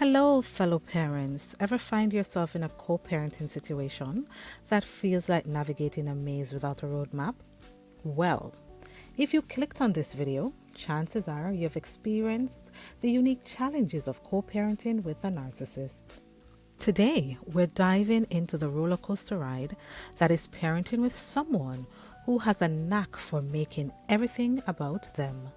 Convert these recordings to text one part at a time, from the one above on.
Hello, fellow parents. Ever find yourself in a co-parenting situation that feels like navigating a maze without a roadmap? Well, if you clicked on this video, chances are you've experienced the unique challenges of co-parenting with a narcissist. Today, we're diving into the roller coaster ride that is parenting with someone who has a knack for making everything about them.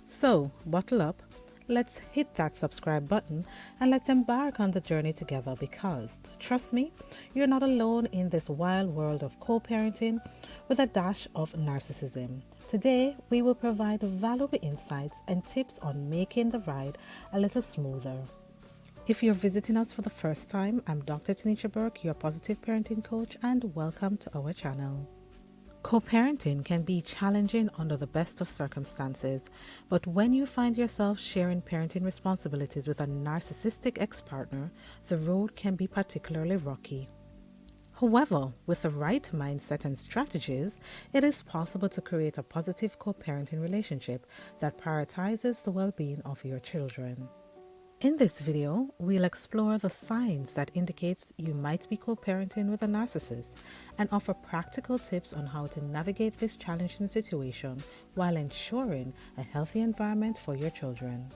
So, buckle up. Let's hit that subscribe button and let's embark on the journey together because, trust me, you're not alone in this wild world of co-parenting with a dash of narcissism. Today, we will provide valuable insights and tips on making the ride a little smoother. If you're visiting us for the first time, I'm Dr. Taniesha Burke, your positive parenting coach, and welcome to our channel. Co-parenting can be challenging under the best of circumstances, but when you find yourself sharing parenting responsibilities with a narcissistic ex-partner, the road can be particularly rocky. However, with the right mindset and strategies, it is possible to create a positive co-parenting relationship that prioritizes the well-being of your children. In this video, we'll explore the signs that indicate you might be co-parenting with a narcissist and offer practical tips on how to navigate this challenging situation while ensuring a healthy environment for your children.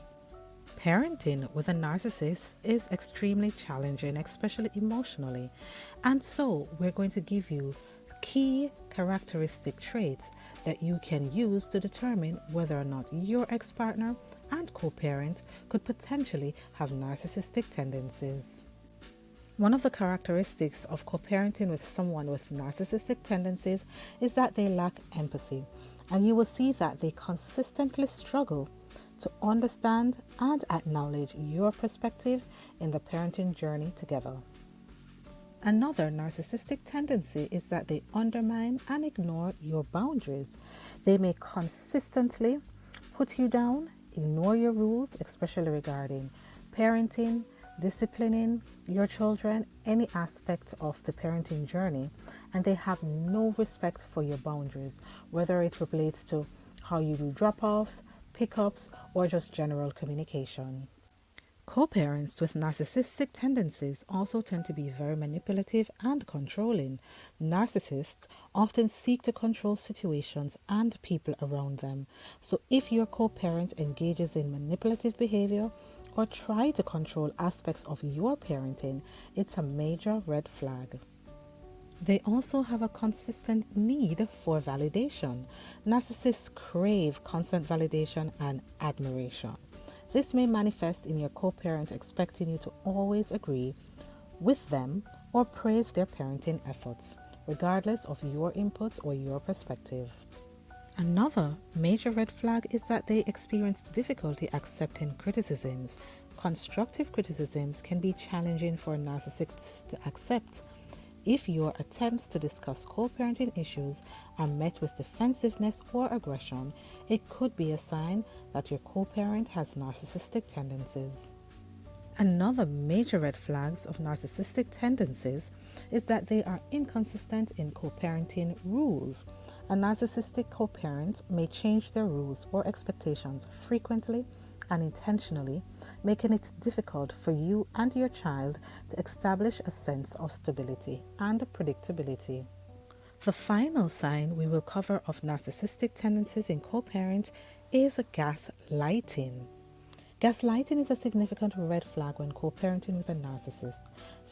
Parenting with a narcissist is extremely challenging, especially emotionally, and so we're going to give you key characteristic traits that you can use to determine whether or not your ex-partner and co-parent could potentially have narcissistic tendencies. One of the characteristics of co-parenting with someone with narcissistic tendencies is that they lack empathy, and you will see that they consistently struggle to understand and acknowledge your perspective in the parenting journey together. Another narcissistic tendency is that they undermine and ignore your boundaries. They may consistently put you down, ignore your rules, especially regarding parenting, disciplining your children, any aspect of the parenting journey, and they have no respect for your boundaries, whether it relates to how you do drop-offs, pickups, or just general communication. Co-parents with narcissistic tendencies also tend to be very manipulative and controlling. Narcissists often seek to control situations and people around them. So if your co-parent engages in manipulative behavior or try to control aspects of your parenting, it's a major red flag. They also have a consistent need for validation. Narcissists crave constant validation and admiration. This may manifest in your co-parent expecting you to always agree with them or praise their parenting efforts, regardless of your inputs or your perspective. Another major red flag is that they experience difficulty accepting criticisms. Constructive criticisms can be challenging for narcissists to accept. If your attempts to discuss co-parenting issues are met with defensiveness or aggression, it could be a sign that your co-parent has narcissistic tendencies. Another major red flags of narcissistic tendencies is that they are inconsistent in co-parenting rules. A narcissistic co-parent may change their rules or expectations frequently and intentionally, making it difficult for you and your child to establish a sense of stability and predictability. The final sign we will cover of narcissistic tendencies in co-parents is gaslighting. Gaslighting is a significant red flag when co-parenting with a narcissist.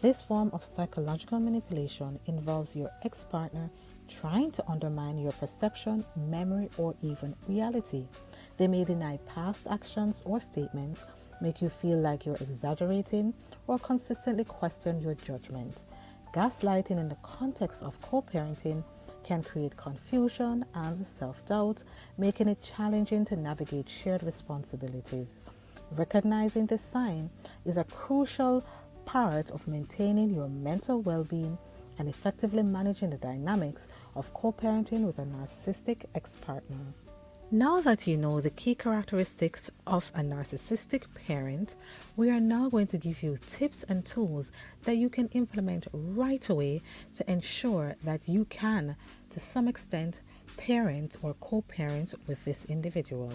This form of psychological manipulation involves your ex-partner trying to undermine your perception, memory, or even reality. They may deny past actions or statements, make you feel like you're exaggerating, or consistently question your judgment. Gaslighting in the context of co-parenting can create confusion and self-doubt, making it challenging to navigate shared responsibilities. Recognizing this sign is a crucial part of maintaining your mental well-being and effectively managing the dynamics of co-parenting with a narcissistic ex-partner. Now that you know the key characteristics of a narcissistic parent, we are now going to give you tips and tools that you can implement right away to ensure that you can, to some extent, parent or co-parent with this individual.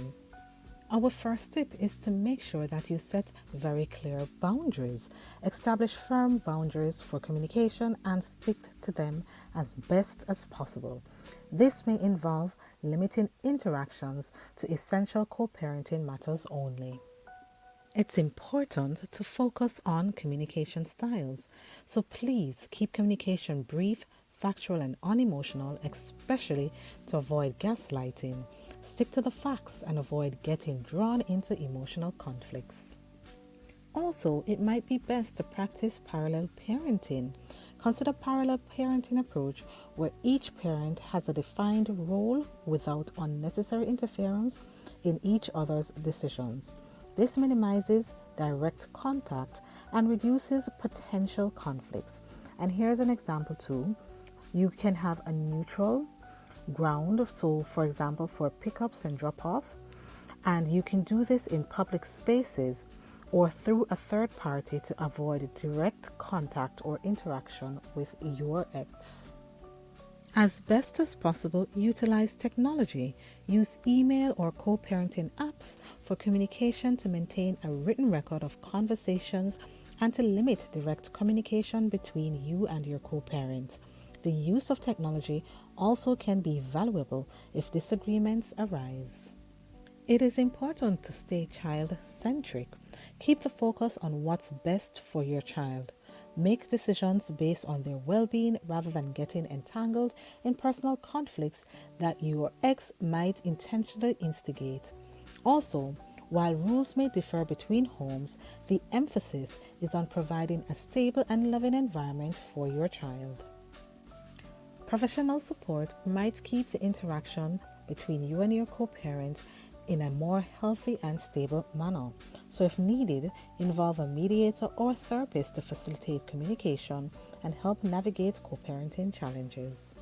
Our first tip is to make sure that you set very clear boundaries. Establish firm boundaries for communication and stick to them as best as possible. This may involve limiting interactions to essential co-parenting matters only. It's important to focus on communication styles, so please keep communication brief, factual, and unemotional, especially to avoid gaslighting. Stick to the facts and avoid getting drawn into emotional conflicts. Also, it might be best to practice parallel parenting. Consider parallel parenting approach where each parent has a defined role without unnecessary interference in each other's decisions. This minimizes direct contact and reduces potential conflicts. And here's an example too. You can have a neutral ground, so for example for pickups and drop-offs, and you can do this in public spaces or through a third party to avoid direct contact or interaction with your ex. As best as possible, utilize technology. Use email or co-parenting apps for communication to maintain a written record of conversations and to limit direct communication between you and your co-parent. The use of technology also can be valuable if disagreements arise. It is important to stay child-centric. Keep the focus on what's best for your child. Make decisions based on their well-being rather than getting entangled in personal conflicts that your ex might intentionally instigate. Also, while rules may differ between homes, the emphasis is on providing a stable and loving environment for your child. Professional support might keep the interaction between you and your co-parent in a more healthy and stable manner. So if needed, involve a mediator or therapist to facilitate communication and help navigate co-parenting challenges.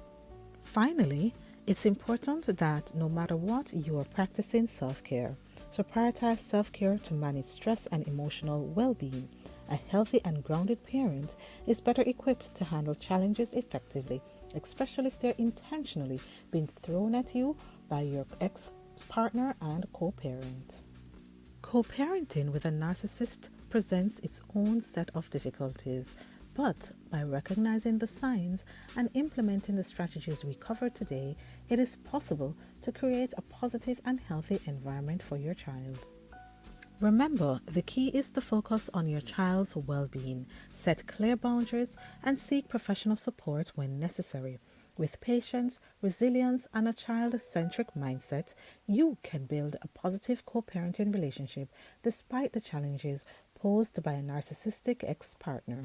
Finally, it's important that no matter what, you are practicing self-care. So prioritize self-care to manage stress and emotional well-being. A healthy and grounded parent is better equipped to handle challenges effectively, especially if they're intentionally being thrown at you by your ex-partner and co-parent. Co-parenting with a narcissist presents its own set of difficulties, but by recognizing the signs and implementing the strategies we covered today, it is possible to create a positive and healthy environment for your child. Remember, the key is to focus on your child's well-being, set clear boundaries, and seek professional support when necessary. With patience, resilience, and a child-centric mindset, you can build a positive co-parenting relationship despite the challenges posed by a narcissistic ex-partner.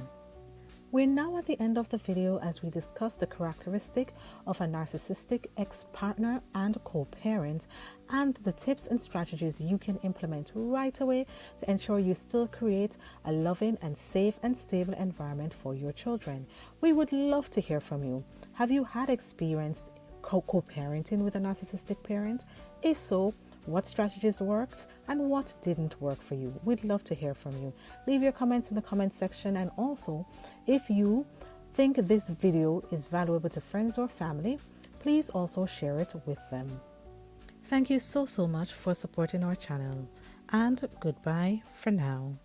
We're now at the end of the video as we discuss the characteristic of a narcissistic ex-partner and co-parent and the tips and strategies you can implement right away to ensure you still create a loving and safe and stable environment for your children. We would love to hear from you. Have you had experience co-parenting with a narcissistic parent? If so, what strategies worked and what didn't work for you? We'd love to hear from you. Leave your comments in the comment section, and also if you think this video is valuable to friends or family, please also share it with them. Thank you so much for supporting our channel, and goodbye for now.